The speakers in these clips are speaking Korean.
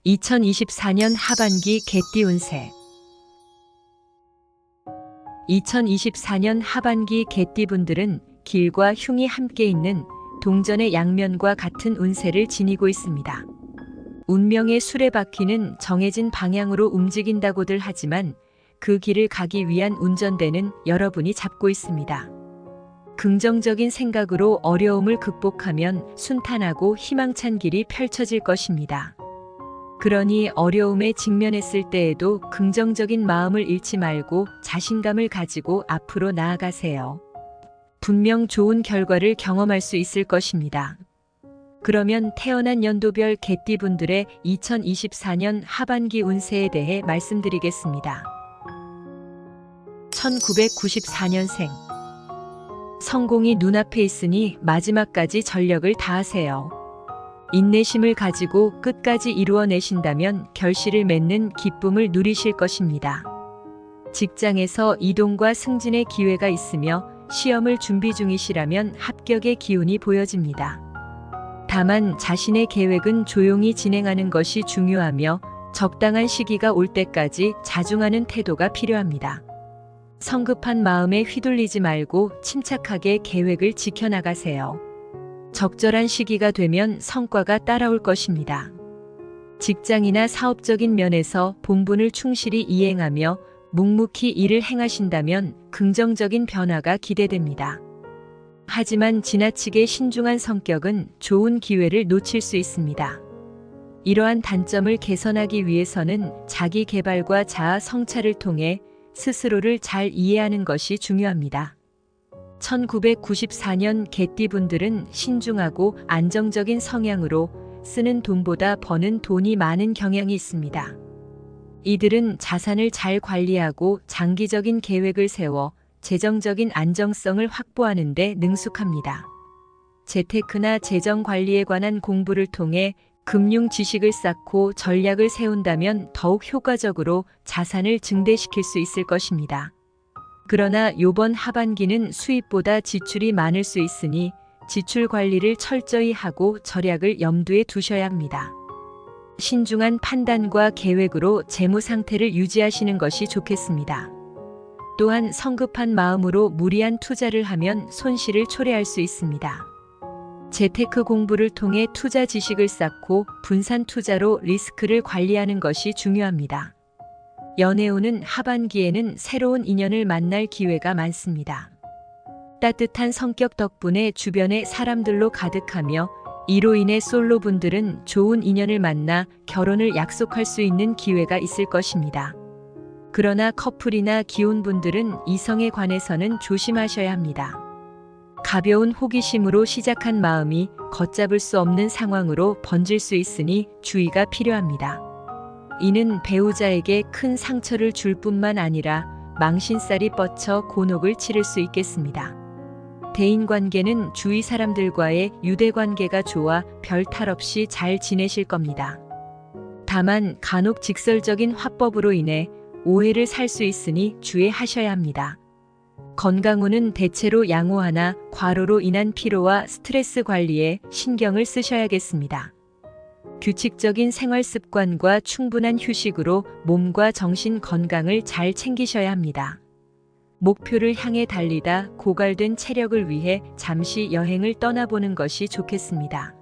2024년 하반기 개띠 운세. 2024년 하반기 개띠분들은 길과 흉이 함께 있는 동전의 양면과 같은 운세를 지니고 있습니다. 운명의 수레바퀴는 정해진 방향으로 움직인다고들 하지만 그 길을 가기 위한 운전대는 여러분이 잡고 있습니다. 긍정적인 생각으로 어려움을 극복하면 순탄하고 희망찬 길이 펼쳐질 것입니다. 그러니 어려움에 직면했을 때에도 긍정적인 마음을 잃지 말고 자신감을 가지고 앞으로 나아가세요. 분명 좋은 결과를 경험할 수 있을 것입니다. 그러면 태어난 연도별 개띠분들의 2024년 하반기 운세에 대해 말씀드리겠습니다. 1994년생. 성공이 눈앞에 있으니 마지막까지 전력을 다하세요. 인내심을 가지고 끝까지 이루어내신다면 결실을 맺는 기쁨을 누리실 것입니다. 직장에서 이동과 승진의 기회가 있으며 시험을 준비 중이시라면 합격의 기운이 보여집니다. 다만 자신의 계획은 조용히 진행하는 것이 중요하며 적당한 시기가 올 때까지 자중하는 태도가 필요합니다. 성급한 마음에 휘둘리지 말고 침착하게 계획을 지켜나가세요. 적절한 시기가 되면 성과가 따라올 것입니다. 직장이나 사업적인 면에서 본분을 충실히 이행하며 묵묵히 일을 행하신다면 긍정적인 변화가 기대됩니다. 하지만 지나치게 신중한 성격은 좋은 기회를 놓칠 수 있습니다. 이러한 단점을 개선하기 위해서는 자기 개발과 자아 성찰을 통해 스스로를 잘 이해하는 것이 중요합니다. 1994년 개띠분들은 신중하고 안정적인 성향으로 쓰는 돈보다 버는 돈이 많은 경향이 있습니다. 이들은 자산을 잘 관리하고 장기적인 계획을 세워 재정적인 안정성을 확보하는 데 능숙합니다. 재테크나 재정 관리에 관한 공부를 통해 금융 지식을 쌓고 전략을 세운다면 더욱 효과적으로 자산을 증대시킬 수 있을 것입니다. 그러나 이번 하반기는 수입보다 지출이 많을 수 있으니 지출 관리를 철저히 하고 절약을 염두에 두셔야 합니다. 신중한 판단과 계획으로 재무 상태를 유지하시는 것이 좋겠습니다. 또한 성급한 마음으로 무리한 투자를 하면 손실을 초래할 수 있습니다. 재테크 공부를 통해 투자 지식을 쌓고 분산 투자로 리스크를 관리하는 것이 중요합니다. 연애운은 하반기에는 새로운 인연을 만날 기회가 많습니다. 따뜻한 성격 덕분에 주변의 사람들로 가득하며 이로 인해 솔로분들은 좋은 인연을 만나 결혼을 약속할 수 있는 기회가 있을 것입니다. 그러나 커플이나 기혼분들은 이성에 관해서는 조심하셔야 합니다. 가벼운 호기심으로 시작한 마음이 걷잡을 수 없는 상황으로 번질 수 있으니 주의가 필요합니다. 이는 배우자에게 큰 상처를 줄 뿐만 아니라 망신살이 뻗쳐 곤혹을 치를 수 있겠습니다. 대인관계는 주위 사람들과의 유대관계가 좋아 별 탈 없이 잘 지내실 겁니다. 다만 간혹 직설적인 화법으로 인해 오해를 살 수 있으니 주의하셔야 합니다. 건강운은 대체로 양호하나 과로로 인한 피로와 스트레스 관리에 신경을 쓰셔야겠습니다. 규칙적인 생활 습관과 충분한 휴식으로 몸과 정신 건강을 잘 챙기셔야 합니다. 목표를 향해 달리다 고갈된 체력을 위해 잠시 여행을 떠나보는 것이 좋겠습니다.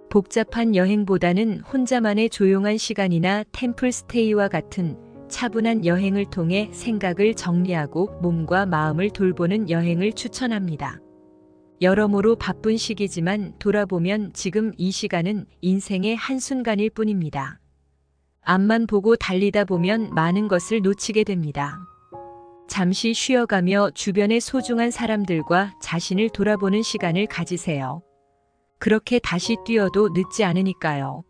복잡한 여행보다는 혼자만의 조용한 시간이나 템플 스테이와 같은 차분한 여행을 통해 생각을 정리하고 몸과 마음을 돌보는 여행을 추천합니다. 여러모로 바쁜 시기지만 돌아보면 지금 이 시간은 인생의 한순간일 뿐입니다. 앞만 보고 달리다 보면 많은 것을 놓치게 됩니다. 잠시 쉬어가며 주변의 소중한 사람들과 자신을 돌아보는 시간을 가지세요. 그렇게 다시 뛰어도 늦지 않으니까요.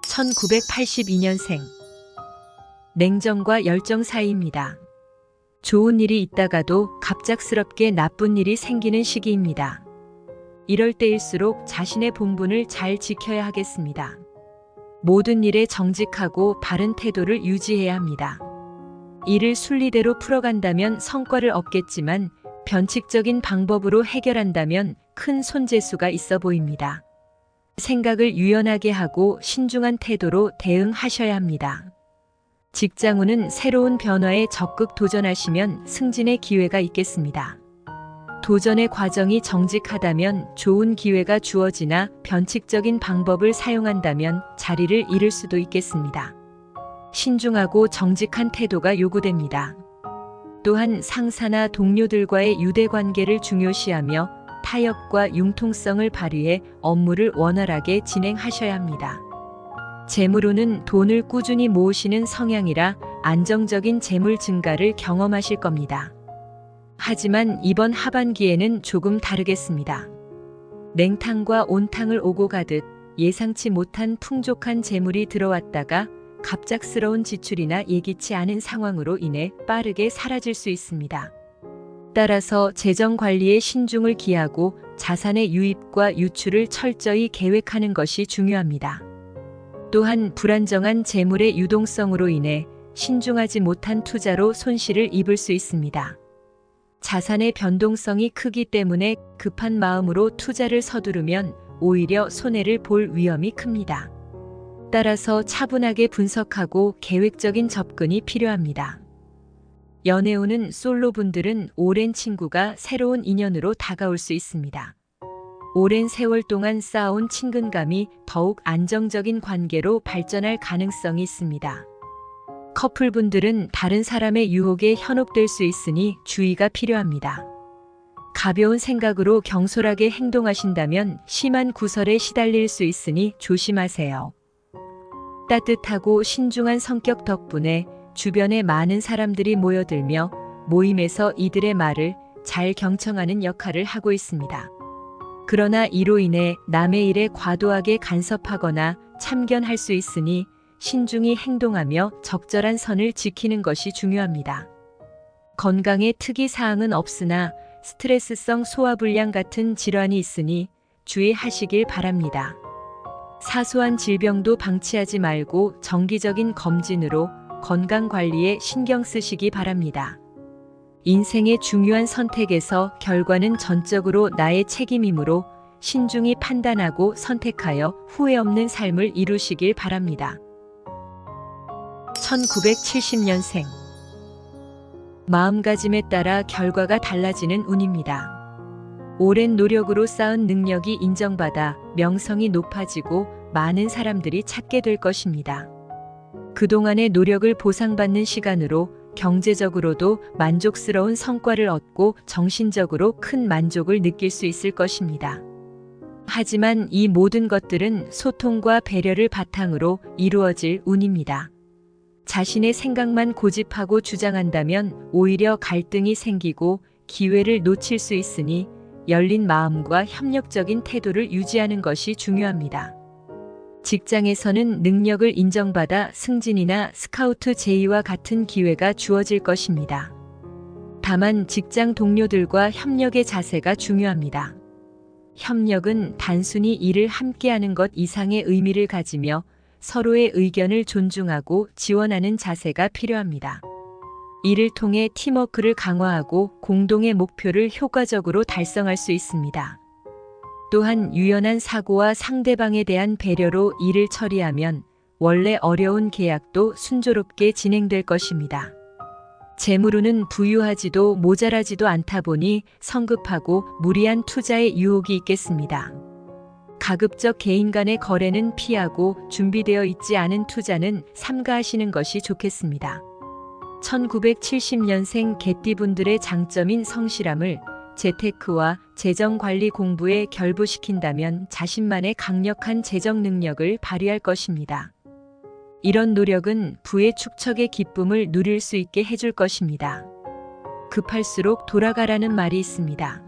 1982년생. 냉정과 열정 사이입니다. 좋은 일이 있다가도 갑작스럽게 나쁜 일이 생기는 시기입니다. 이럴 때일수록 자신의 본분을 잘 지켜야 하겠습니다. 모든 일에 정직하고 바른 태도를 유지해야 합니다. 일을 순리대로 풀어간다면 성과를 얻겠지만 변칙적인 방법으로 해결한다면 큰 손재수가 있어 보입니다. 생각을 유연하게 하고 신중한 태도로 대응하셔야 합니다. 직장운은 새로운 변화에 적극 도전하시면 승진의 기회가 있겠습니다. 도전의 과정이 정직하다면 좋은 기회가 주어지나 변칙적인 방법을 사용한다면 자리를 잃을 수도 있겠습니다. 신중하고 정직한 태도가 요구됩니다. 또한 상사나 동료들과의 유대관계를 중요시하며 타협과 융통성을 발휘해 업무를 원활하게 진행하셔야 합니다. 재물운은 돈을 꾸준히 모으시는 성향이라 안정적인 재물 증가를 경험하실 겁니다. 하지만 이번 하반기에는 조금 다르겠습니다. 냉탕과 온탕을 오고 가듯 예상치 못한 풍족한 재물이 들어왔다가 갑작스러운 지출이나 예기치 않은 상황으로 인해 빠르게 사라질 수 있습니다. 따라서 재정 관리에 신중을 기하고 자산의 유입과 유출을 철저히 계획하는 것이 중요합니다. 또한 불안정한 재물의 유동성으로 인해 신중하지 못한 투자로 손실을 입을 수 있습니다. 자산의 변동성이 크기 때문에 급한 마음으로 투자를 서두르면 오히려 손해를 볼 위험이 큽니다. 따라서 차분하게 분석하고 계획적인 접근이 필요합니다. 연애운은 솔로분들은 오랜 친구가 새로운 인연으로 다가올 수 있습니다. 오랜 세월 동안 쌓아온 친근감이 더욱 안정적인 관계로 발전할 가능성이 있습니다. 커플분들은 다른 사람의 유혹에 현혹될 수 있으니 주의가 필요합니다. 가벼운 생각으로 경솔하게 행동하신다면 심한 구설에 시달릴 수 있으니 조심하세요. 따뜻하고 신중한 성격 덕분에 주변에 많은 사람들이 모여들며 모임에서 이들의 말을 잘 경청하는 역할을 하고 있습니다. 그러나 이로 인해 남의 일에 과도하게 간섭하거나 참견할 수 있으니 신중히 행동하며 적절한 선을 지키는 것이 중요합니다. 건강에 특이사항은 없으나 스트레스성 소화불량 같은 질환이 있으니 주의하시길 바랍니다. 사소한 질병도 방치하지 말고 정기적인 검진으로 건강관리에 신경 쓰시기 바랍니다. 인생의 중요한 선택에서 결과는 전적으로 나의 책임이므로 신중히 판단하고 선택하여 후회 없는 삶을 이루시길 바랍니다. 1970년생 마음가짐에 따라 결과가 달라지는 운입니다. 오랜 노력으로 쌓은 능력이 인정받아 명성이 높아지고 많은 사람들이 찾게 될 것입니다. 그동안의 노력을 보상받는 시간으로 경제적으로도 만족스러운 성과를 얻고 정신적으로 큰 만족을 느낄 수 있을 것입니다. 하지만 이 모든 것들은 소통과 배려를 바탕으로 이루어질 운입니다. 자신의 생각만 고집하고 주장한다면 오히려 갈등이 생기고 기회를 놓칠 수 있으니 열린 마음과 협력적인 태도를 유지하는 것이 중요합니다. 직장에서는 능력을 인정받아 승진이나 스카우트 제의와 같은 기회가 주어질 것입니다. 다만 직장 동료들과 협력의 자세가 중요합니다. 협력은 단순히 일을 함께하는 것 이상의 의미를 가지며 서로의 의견을 존중하고 지원하는 자세가 필요합니다. 이를 통해 팀워크를 강화하고 공동의 목표를 효과적으로 달성할 수 있습니다. 또한 유연한 사고와 상대방에 대한 배려로 일을 처리하면 원래 어려운 계약도 순조롭게 진행될 것입니다. 재물운은 부유하지도 모자라지도 않다 보니 성급하고 무리한 투자의 유혹이 있겠습니다. 가급적 개인 간의 거래는 피하고 준비되어 있지 않은 투자는 삼가하시는 것이 좋겠습니다. 1970년생 개띠분들의 장점인 성실함을 재테크와 재정관리 공부에 결부시킨다면 자신만의 강력한 재정 능력을 발휘할 것입니다. 이런 노력은 부의 축적의 기쁨을 누릴 수 있게 해줄 것입니다. 급할수록 돌아가라는 말이 있습니다.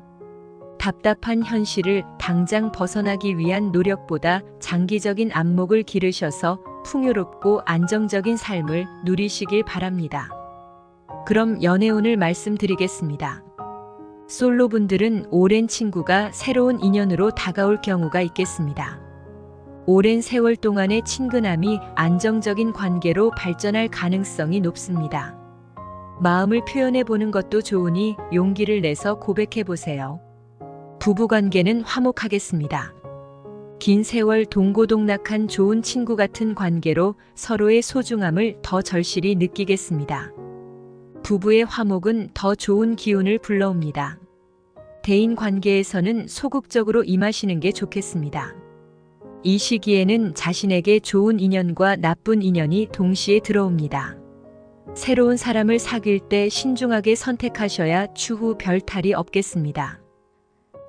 답답한 현실을 당장 벗어나기 위한 노력보다 장기적인 안목을 기르셔서 풍요롭고 안정적인 삶을 누리시길 바랍니다. 그럼 연애운을 말씀드리겠습니다. 솔로분들은 오랜 친구가 새로운 인연으로 다가올 경우가 있겠습니다. 오랜 세월 동안의 친근함이 안정적인 관계로 발전할 가능성이 높습니다. 마음을 표현해 보는 것도 좋으니 용기를 내서 고백해 보세요. 부부관계는 화목하겠습니다. 긴 세월 동고동락한 좋은 친구 같은 관계로 서로의 소중함을 더 절실히 느끼겠습니다. 부부의 화목은 더 좋은 기운을 불러옵니다. 대인 관계에서는 소극적으로 임하시는 게 좋겠습니다. 이 시기에는 자신에게 좋은 인연과 나쁜 인연이 동시에 들어옵니다. 새로운 사람을 사귈 때 신중하게 선택하셔야 추후 별 탈이 없겠습니다.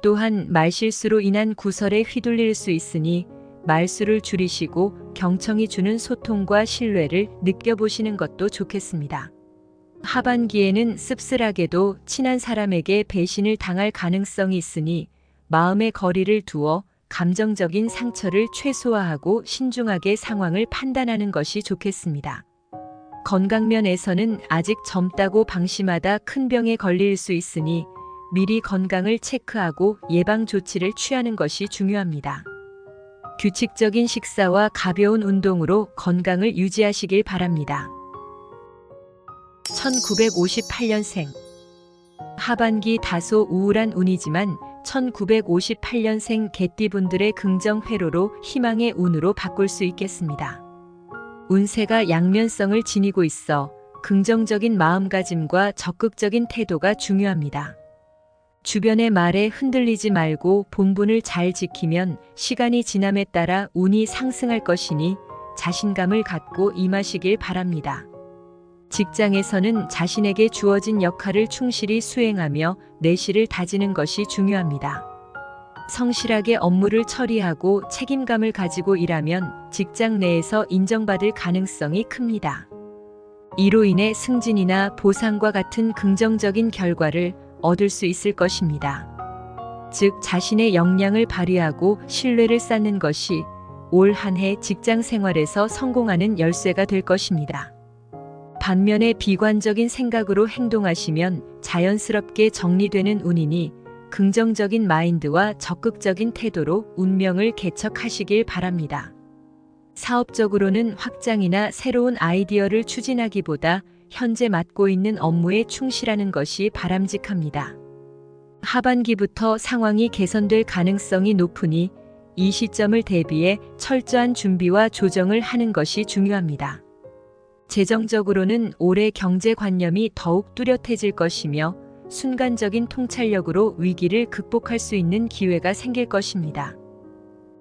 또한 말실수로 인한 구설에 휘둘릴 수 있으니 말수를 줄이시고 경청이 주는 소통과 신뢰를 느껴보시는 것도 좋겠습니다. 하반기에는 씁쓸하게도 친한 사람에게 배신을 당할 가능성이 있으니 마음의 거리를 두어 감정적인 상처를 최소화하고 신중하게 상황을 판단하는 것이 좋겠습니다. 건강면에서는 아직 젊다고 방심하다 큰 병에 걸릴 수 있으니 미리 건강을 체크하고 예방 조치를 취하는 것이 중요합니다. 규칙적인 식사와 가벼운 운동으로 건강을 유지하시길 바랍니다. 1958년생. 하반기 다소 우울한 운이지만 1958년생 개띠분들의 긍정 회로로 희망의 운으로 바꿀 수 있겠습니다. 운세가 양면성을 지니고 있어 긍정적인 마음가짐과 적극적인 태도가 중요합니다. 주변의 말에 흔들리지 말고 본분을 잘 지키면 시간이 지남에 따라 운이 상승할 것이니 자신감을 갖고 임하시길 바랍니다. 직장에서는 자신에게 주어진 역할을 충실히 수행하며 내실을 다지는 것이 중요합니다. 성실하게 업무를 처리하고 책임감을 가지고 일하면 직장 내에서 인정받을 가능성이 큽니다. 이로 인해 승진이나 보상과 같은 긍정적인 결과를 얻을 수 있을 것입니다. 즉, 자신의 역량을 발휘하고 신뢰를 쌓는 것이 올 한 해 직장 생활에서 성공하는 열쇠가 될 것입니다. 반면에 비관적인 생각으로 행동하시면 자연스럽게 정리되는 운이니 긍정적인 마인드와 적극적인 태도로 운명을 개척하시길 바랍니다. 사업적으로는 확장이나 새로운 아이디어를 추진하기보다 현재 맡고 있는 업무에 충실하는 것이 바람직합니다. 하반기부터 상황이 개선될 가능성이 높으니 이 시점을 대비해 철저한 준비와 조정을 하는 것이 중요합니다. 재정적으로는 올해 경제관념이 더욱 뚜렷해질 것이며 순간적인 통찰력으로 위기를 극복할 수 있는 기회가 생길 것입니다.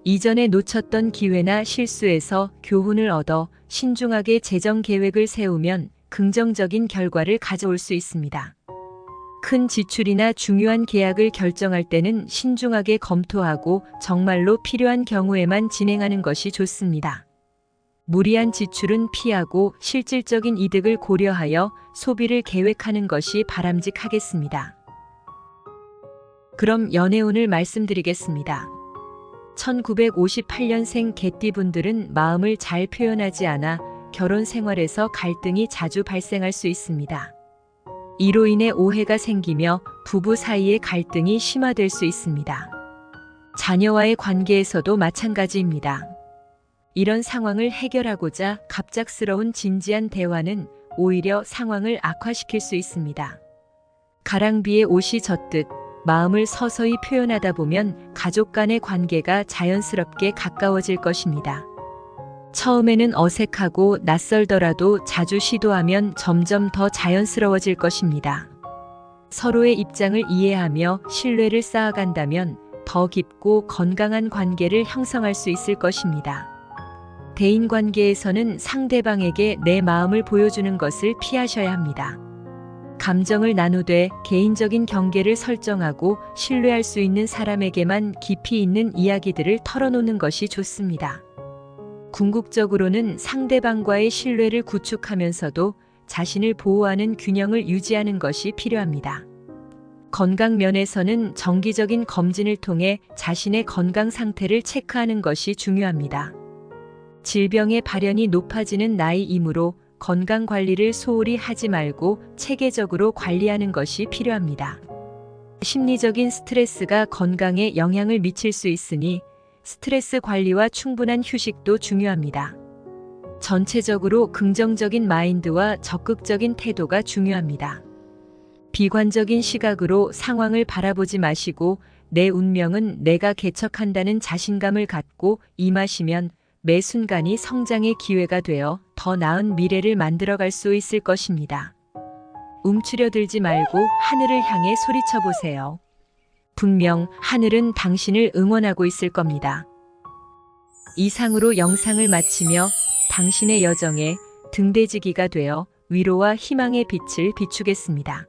이전에 놓쳤던 기회나 실수에서 교훈을 얻어 신중하게 재정 계획을 세우면 긍정적인 결과를 가져올 수 있습니다. 큰 지출이나 중요한 계약을 결정할 때는 신중하게 검토하고 정말로 필요한 경우에만 진행하는 것이 좋습니다. 무리한 지출은 피하고 실질적인 이득을 고려하여 소비를 계획하는 것이 바람직하겠습니다. 그럼 연애운을 말씀드리겠습니다. 1958년생 개띠분들은 마음을 잘 표현하지 않아 결혼 생활에서 갈등이 자주 발생할 수 있습니다. 이로 인해 오해가 생기며 부부 사이의 갈등이 심화될 수 있습니다. 자녀와의 관계에서도 마찬가지입니다. 이런 상황을 해결하고자 갑작스러운 진지한 대화는 오히려 상황을 악화시킬 수 있습니다. 가랑비에 옷이 젖듯 마음을 서서히 표현하다 보면 가족 간의 관계가 자연스럽게 가까워질 것입니다. 처음에는 어색하고 낯설더라도 자주 시도하면 점점 더 자연스러워질 것입니다. 서로의 입장을 이해하며 신뢰를 쌓아간다면 더 깊고 건강한 관계를 형성할 수 있을 것입니다. 대인관계에서는 상대방에게 내 마음을 보여주는 것을 피하셔야 합니다. 감정을 나누되 개인적인 경계를 설정하고 신뢰할 수 있는 사람에게만 깊이 있는 이야기들을 털어놓는 것이 좋습니다. 궁극적으로는 상대방과의 신뢰를 구축하면서도 자신을 보호하는 균형을 유지하는 것이 필요합니다. 건강 면에서는 정기적인 검진을 통해 자신의 건강 상태를 체크하는 것이 중요합니다. 질병의 발현이 높아지는 나이이므로 건강 관리를 소홀히 하지 말고 체계적으로 관리하는 것이 필요합니다. 심리적인 스트레스가 건강에 영향을 미칠 수 있으니 스트레스 관리와 충분한 휴식도 중요합니다. 전체적으로 긍정적인 마인드와 적극적인 태도가 중요합니다. 비관적인 시각으로 상황을 바라보지 마시고 내 운명은 내가 개척한다는 자신감을 갖고 임하시면 매 순간이 성장의 기회가 되어 더 나은 미래를 만들어갈 수 있을 것입니다. 움츠려들지 말고 하늘을 향해 소리쳐 보세요. 분명 하늘은 당신을 응원하고 있을 겁니다. 이상으로 영상을 마치며 당신의 여정에 등대지기가 되어 위로와 희망의 빛을 비추겠습니다.